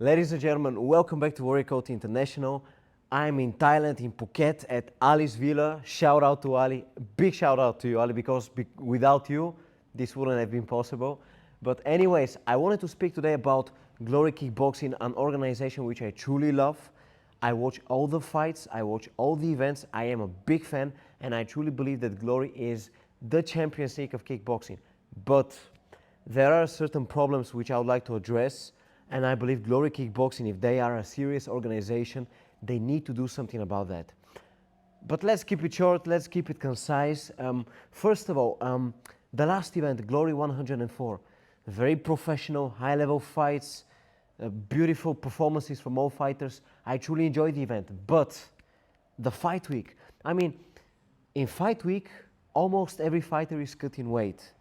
Ladies and gentlemen, welcome back to Warrior Code International. I'm in Thailand, in Phuket, at Ali's Villa. Shout out to Ali. Big shout out to you, Ali, because without you, this wouldn't have been possible. But anyways, I wanted to speak today about Glory Kickboxing, an organization which I truly love. I watch all the fights, I watch all the events. I am a big fan, and I truly believe that Glory is the Champions League of kickboxing. But there are certain problems which I would like to address. And I believe Glory Kickboxing, if they are a serious organization, they need to do something about that. But let's keep it short, let's keep it concise. First of all, the last event, Glory 104, very professional, high-level fights, beautiful performances from all fighters. I truly enjoyed the event. But the fight week, in fight week, almost every fighter is cutting weight.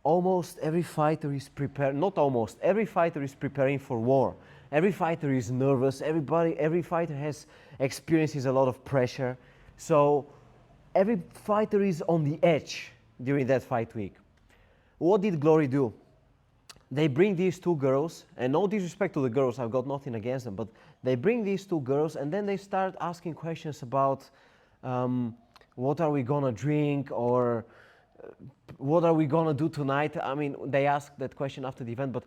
Almost every fighter is prepared, not almost, every fighter is preparing for war. Every fighter is nervous, every fighter experiences a lot of pressure. So every fighter is on the edge during that fight week. What did Glory do? They bring these two girls, and no disrespect to the girls, I've got nothing against them, but they bring these two girls and then they start asking questions about what are we gonna drink, or what are we gonna do tonight? They asked that question after the event, but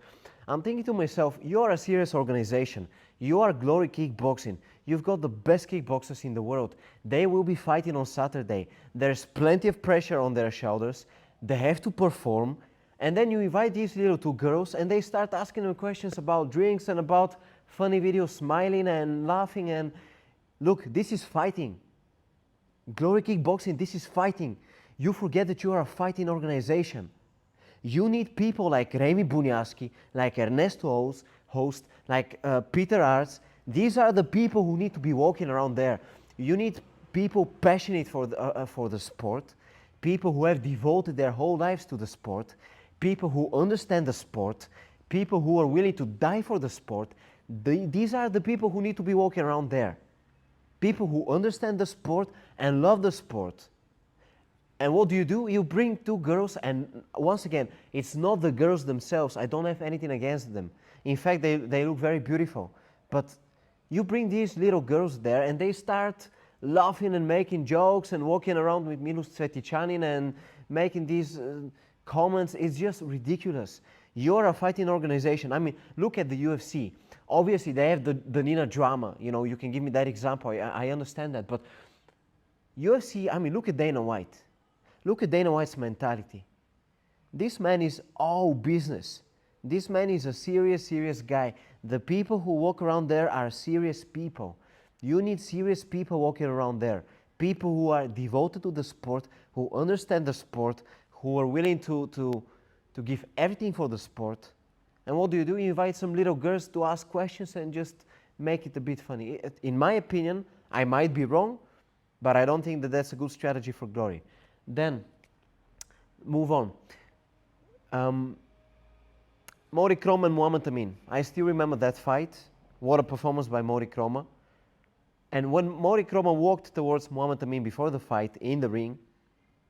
I'm thinking to myself, you are a serious organization. You are Glory Kickboxing. You've got the best kickboxers in the world. They will be fighting on Saturday. There's plenty of pressure on their shoulders. They have to perform. And then you invite these little two girls and they start asking them questions about drinks and about funny videos, smiling and laughing. And look, this is fighting. Glory Kickboxing, this is fighting. You forget that you are a fighting organization. You need people like Remy Bunyaski, like Ernesto Host, like Peter Arts. These are the people who need to be walking around there. You need people passionate for the sport, people who have devoted their whole lives to the sport, people who understand the sport, people who are willing to die for the sport. These are the people who need to be walking around there. People who understand the sport and love the sport. And what do? You bring two girls, and once again, it's not the girls themselves. I don't have anything against them. In fact, they look very beautiful. But you bring these little girls there, and they start laughing and making jokes and walking around with Milos Cveticanin and making these comments. It's just ridiculous. You're a fighting organization. Look at the UFC. Obviously, they have the Nina drama. You can give me that example. I understand that. But UFC, look at Dana White. Look at Dana White's mentality. This man is all business. This man is a serious guy. The people who walk around there are serious people. You need serious people walking around there. People who are devoted to the sport, who understand the sport, who are willing to give everything for the sport. And what do? You invite some little girls to ask questions and just make it a bit funny. In my opinion, I might be wrong, but I don't think that that's a good strategy for Glory. Then, move on. Mori Kroma and Muhammad Amin. I still remember that fight. What a performance by Mori Kroma. And when Mori Kroma walked towards Muhammad Amin before the fight in the ring,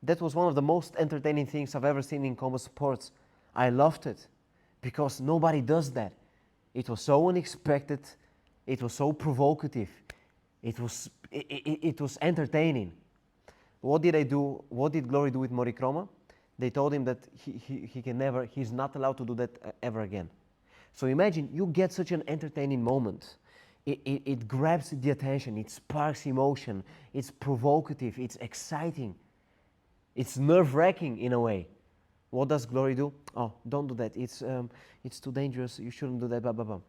that was one of the most entertaining things I've ever seen in combat sports. I loved it because nobody does that. It was so unexpected. It was so provocative. It was entertaining. What did I do? What did Glory do with Mori Kroma? They told him that he's not allowed to do that ever again. So imagine you get such an entertaining moment. It grabs the attention, it sparks emotion, it's provocative, it's exciting, it's nerve-wracking in a way. What does Glory do? Oh, don't do that. It's too dangerous. You shouldn't do that. Blah blah blah.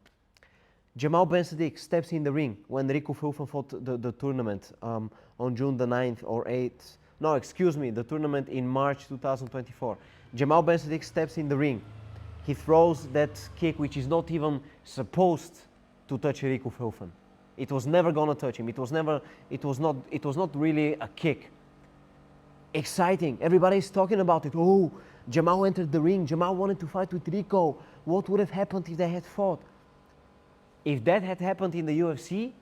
Jamal Ben Sadiq steps in the ring when Rico Fulfan fought the tournament on June the 9th or 8th. No, excuse me, the tournament in March 2024. Jamal Ben Sadiq steps in the ring. He throws that kick which is not even supposed to touch Rico Fulfan. It was never gonna touch him. It was not really a kick. Exciting. Everybody's talking about it. Oh, Jamal entered the ring. Jamal wanted to fight with Rico. What would have happened if they had fought? If that had happened in the UFC,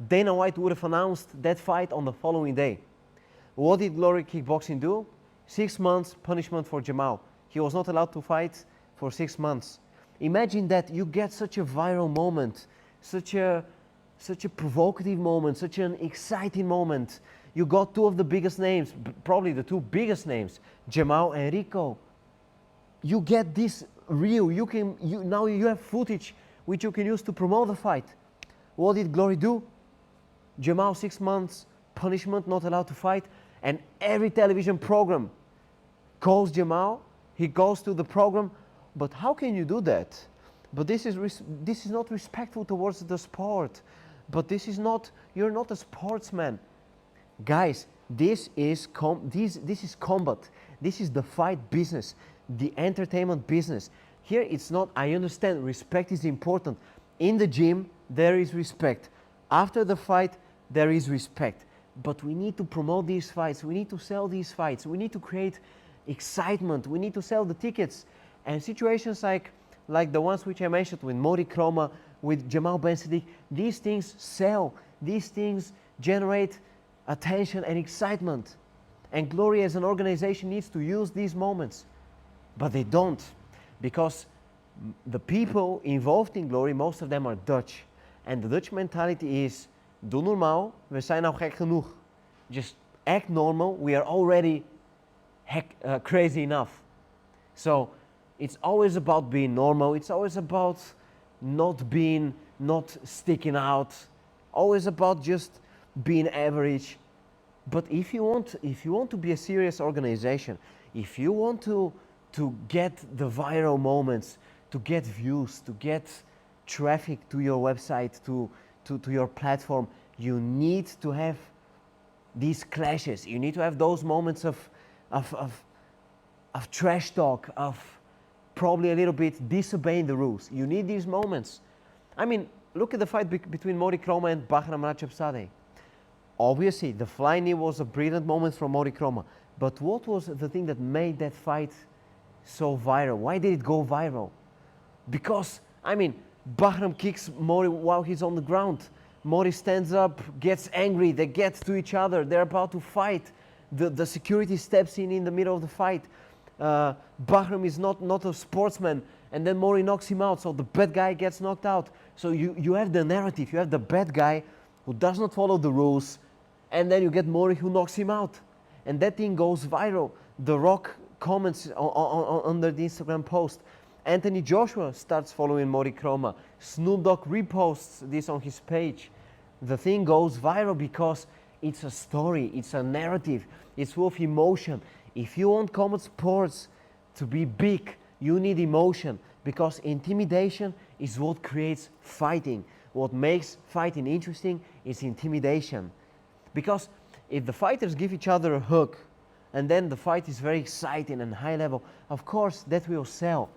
Dana White would have announced that fight on the following day. What did Glory Kickboxing do? 6 months punishment for Jamal. He was not allowed to fight for 6 months. Imagine that you get such a viral moment, such a provocative moment, such an exciting moment. You got two of the biggest names, probably the two biggest names, Jamal and Rico. You get this real. Now you have footage which you can use to promote the fight. What did Glory do? Jamal 6 months punishment, not allowed to fight, and every television program calls Jamal. He goes to the program, but how can you do that? But this is not respectful towards the sport. But this is not. You're not a sportsman, guys. This is combat. This is the fight business, the entertainment business. Here it's not. I understand respect is important. In the gym there is respect. After the fight there is respect. But we need to promote these fights. We need to sell these fights. We need to create excitement. We need to sell the tickets. And situations like the ones which I mentioned with Mori Kroma, with Jamal Ben Saddik, these things sell. These things generate attention and excitement. And Glory as an organization needs to use these moments. But they don't. Because the people involved in Glory, most of them are Dutch. And the Dutch mentality is, doe normaal, we zijn nou gek genoeg. Just act normal, we are already crazy enough. So it's always about being normal, it's always about not sticking out, always about just being average. But if you want to be a serious organization, if you want to get the viral moments, to get views, to get traffic to your website, to your platform, you need to have these clashes. You need to have those moments of trash talk, of probably a little bit disobeying the rules. You need these moments. I mean, look at the fight between Mori Kroma and Bahram Ratchabzadeh. Obviously, the flying knee was a brilliant moment from Mori Kroma. But what was the thing that made that fight so viral? Why did it go viral? Because, I mean, Bahram kicks Mori while he's on the ground. Mori stands up, gets angry, they get to each other, they're about to fight. The security steps in the middle of the fight. Bahram is not a sportsman, and then Mori knocks him out, so the bad guy gets knocked out. So you have the narrative, you have the bad guy who does not follow the rules, and then you get Mori who knocks him out. And that thing goes viral. The Rock comments under the Instagram post. Anthony Joshua starts following Mori Kroma. Snoop Dogg reposts this on his page. The thing goes viral because it's a story, it's a narrative, it's full of emotion. If you want combat sports to be big, you need emotion, because intimidation is what creates fighting. What makes fighting interesting is intimidation. Because if the fighters give each other a hug, and then the fight is very exciting and high level, of course that will sell.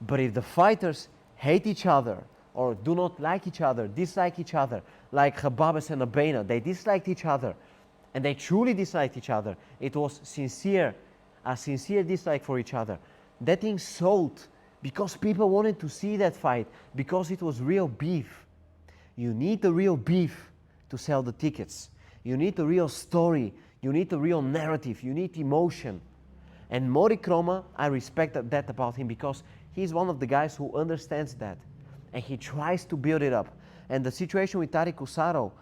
But if the fighters hate each other, or do not like each other, dislike each other, like Khababes and Abena, they disliked each other, and they truly disliked each other. It was sincere, a sincere dislike for each other. That thing sold because people wanted to see that fight, because it was real beef. You need the real beef to sell the tickets. You need the real story. You need the real narrative. You need emotion. And Mori Kroma, I respect that about him, because he's one of the guys who understands that. And he tries to build it up. And the situation with Tariq Usaro,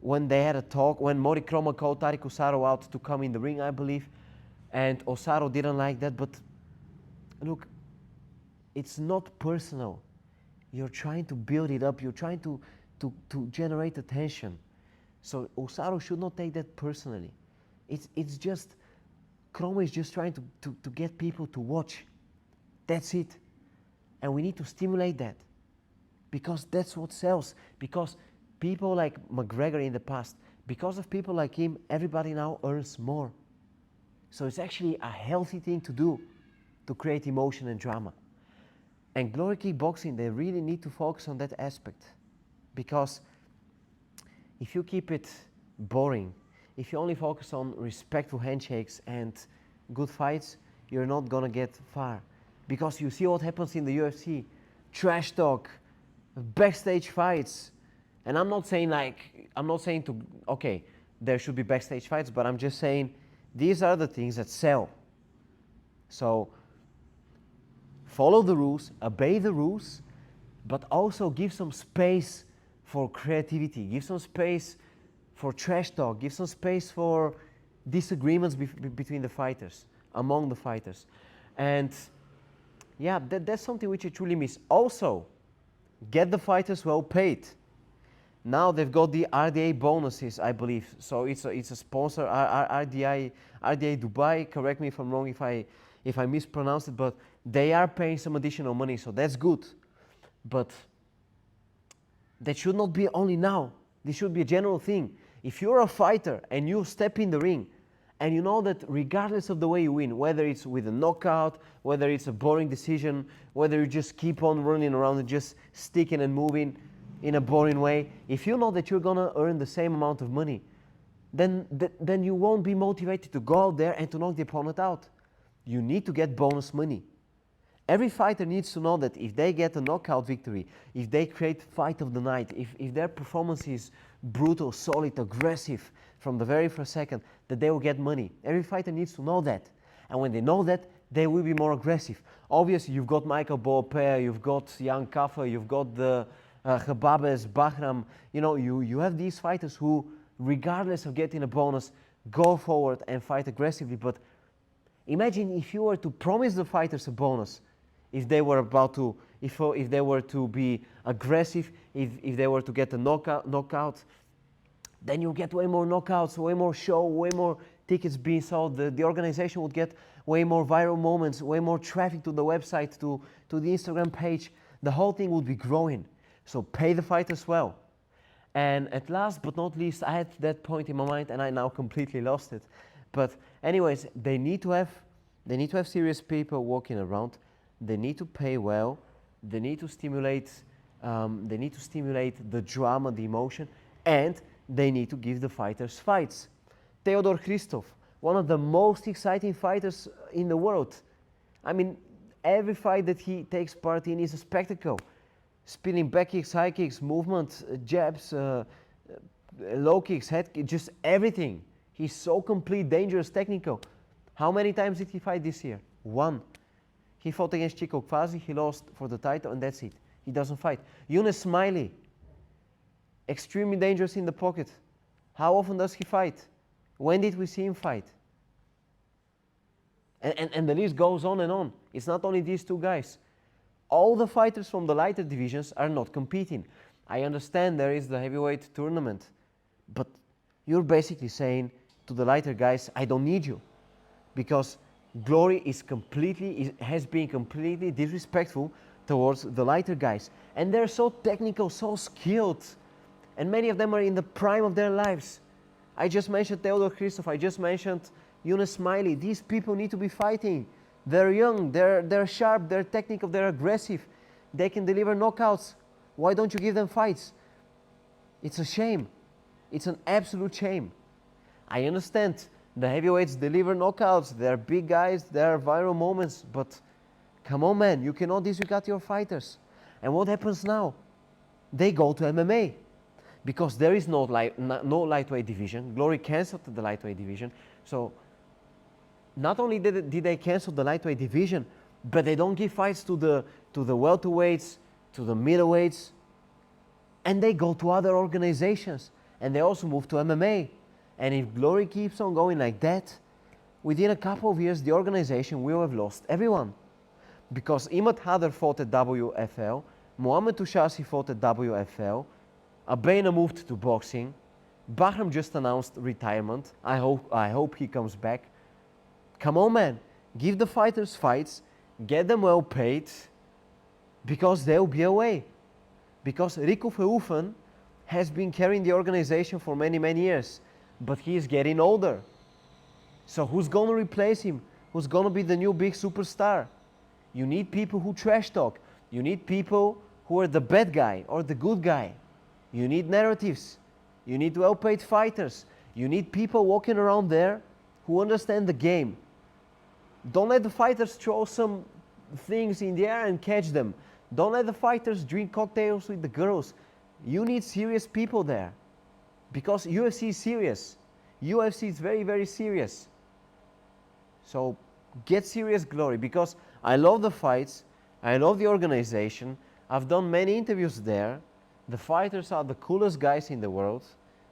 when they had a talk, when Mori Kroma called Tariq Usaro out to come in the ring, I believe, and Usaro didn't like that. But look, it's not personal. You're trying to build it up. You're trying to generate attention. So Usaro should not take that personally. It's just, Kroma is just trying to get people to watch. That's it. And we need to stimulate that, because that's what sells. Because people like McGregor in the past, because of people like him, everybody now earns more. So it's actually a healthy thing to do, to create emotion and drama. And Glory Kickboxing, they really need to focus on that aspect. Because if you keep it boring, if you only focus on respectful handshakes and good fights, you're not gonna get far. Because you see what happens in the UFC, trash talk, backstage fights. And I'm not saying okay, there should be backstage fights, but I'm just saying these are the things that sell. So follow the rules, obey the rules, but also give some space for creativity, give some space for trash talk, give some space for disagreements between the fighters, among the fighters. And yeah, that's something which I truly miss. Also, get the fighters well paid. Now they've got the RDA bonuses, I believe. So it's a sponsor, RDA Dubai. Correct me if I'm wrong, if I mispronounce it, but they are paying some additional money, so that's good. But that should not be only now. This should be a general thing. If you're a fighter and you step in the ring, and you know that regardless of the way you win, whether it's with a knockout, whether it's a boring decision, whether you just keep on running around and just sticking and moving in a boring way, if you know that you're going to earn the same amount of money, then you won't be motivated to go out there and to knock the opponent out. You need to get bonus money. Every fighter needs to know that if they get a knockout victory, if they create fight of the night, if their performance is brutal, solid, aggressive from the very first second, that they will get money. Every fighter needs to know that. And when they know that, they will be more aggressive. Obviously, you've got Michael Boaper, you've got Jan Kaffer, you've got the Khababes, Bahram. You know, you have these fighters who, regardless of getting a bonus, go forward and fight aggressively. But imagine if you were to promise the fighters a bonus, if they were about to, if they were to be aggressive, if they were to get a knockout, then you'll get way more knockouts, way more show, way more tickets being sold. The organization would get way more viral moments, way more traffic to the website, to the Instagram page. The whole thing would be growing. So pay the fighters well. And at last but not least, I had that point in my mind and I now completely lost it. But anyways, they need to have serious people walking around. They need to pay well. They need to stimulate the drama, the emotion, and they need to give the fighters fights. Theodor Christoph, one of the most exciting fighters in the world. I mean, every fight that he takes part in is a spectacle. Spinning back kicks, high kicks, movement, jabs, low kicks, head kicks, just everything. He's so complete, dangerous, technical. How many times did he fight this year? One. He fought against Chico Kvazi, he lost for the title, and that's it. He doesn't fight. Yunus Smiley, extremely dangerous in the pocket. How often does he fight? When did we see him fight? And the list goes on and on. It's not only these two guys. All the fighters from the lighter divisions are not competing. I understand there is the heavyweight tournament, but you're basically saying to the lighter guys, I don't need you. Because Glory has been completely disrespectful towards the lighter guys. And they're so technical, so skilled. And many of them are in the prime of their lives. I just mentioned Theodor Christoph, I just mentioned Yunus Smiley. These people need to be fighting. They're young, they're sharp, they're technical, they're aggressive. They can deliver knockouts. Why don't you give them fights? It's a shame. It's an absolute shame. I understand the heavyweights deliver knockouts. They're big guys, they're viral moments. But come on, man, you cannot disregard your fighters. And what happens now? They go to MMA. Because there is no lightweight division. Glory canceled the lightweight division. So not only did they cancel the lightweight division, but they don't give fights to the welterweights, to the middleweights, and they go to other organizations, and they also move to MMA. And if Glory keeps on going like that, within a couple of years, the organization will have lost everyone. Because Imad Hadar fought at WFL, Mohamed Touchassi fought at WFL, Abena moved to boxing, Bahram just announced retirement. I hope he comes back. Come on, man, give the fighters fights, get them well paid, because they'll be away. Because Rico Verhoeven has been carrying the organization for many, many years, but he is getting older. So who's going to replace him? Who's going to be the new big superstar? You need people who trash talk. You need people who are the bad guy or the good guy. You need narratives. You need well-paid fighters. You need people walking around there who understand the game. Don't let the fighters throw some things in the air and catch them. Don't let the fighters drink cocktails with the girls. You need serious people there. Because UFC is serious. UFC is very, very serious. So get serious, Glory, because I love the fights. I love the organization. I've done many interviews there. The fighters are the coolest guys in the world.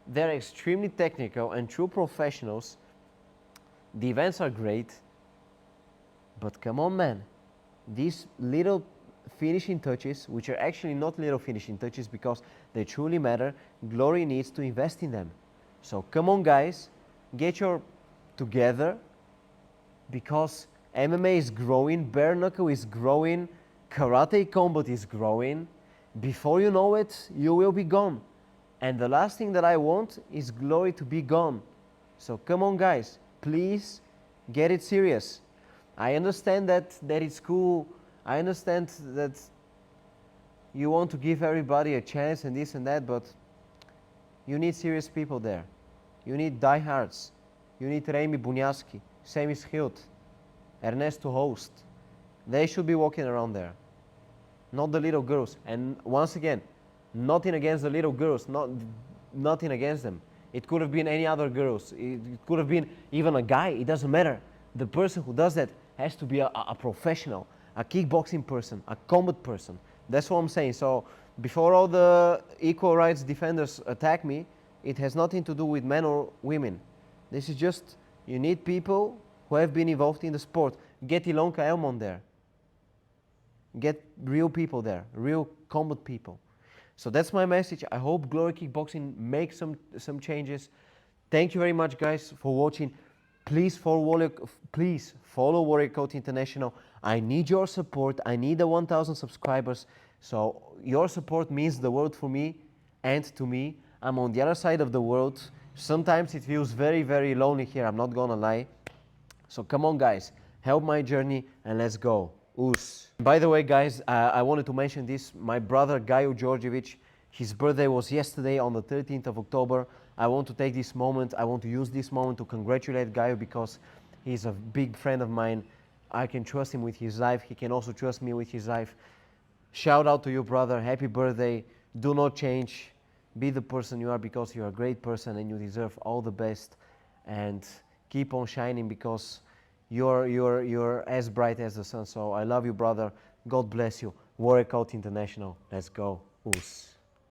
They're extremely technical and true professionals. The events are great. But come on, man. These little finishing touches, which are actually not little finishing touches because they truly matter, Glory needs to invest in them. So come on, guys. Get your together, because MMA is growing, bare knuckle is growing, karate combat is growing. Before you know it, you will be gone. And the last thing that I want is Glory to be gone. So come on, guys, please get it serious. I understand that it's cool. I understand that you want to give everybody a chance and this and that, but you need serious people there. You need diehards. You need Remi Bunyaski, Sami Schild, Ernesto Host. They should be walking around there, not the little girls. And once again, nothing against the little girls, nothing against them. It could have been any other girls. It could have been even a guy. It doesn't matter. The person who does that has to be a professional, a kickboxing person, a combat person. That's what I'm saying. So before all the equal rights defenders attack me, it has nothing to do with men or women. This is just, you need people who have been involved in the sport. Get Ilonka Elmon there. Get real people there, real combat people. So that's my message. I hope Glory Kickboxing makes some changes. Thank you very much, guys, for watching. Please follow Warrior Code International. I need your support. I need the 1,000 subscribers. So your support means the world for me and to me. I'm on the other side of the world. Sometimes it feels very, very lonely here. I'm not gonna lie. So come on, guys. Help my journey and let's go. Us. By the way, guys, I wanted to mention this. My brother, Gajo Djordjevic, his birthday was yesterday on the 13th of October. I want to take this moment, I want to use this moment to congratulate Gajo because he's a big friend of mine. I can trust him with his life. He can also trust me with his life. Shout out to you, brother. Happy birthday. Do not change. Be the person you are because you're a great person and you deserve all the best. And keep on shining because you're as bright as the sun. So I love you, brother. God bless you. Warrior Code International. Let's go. Us.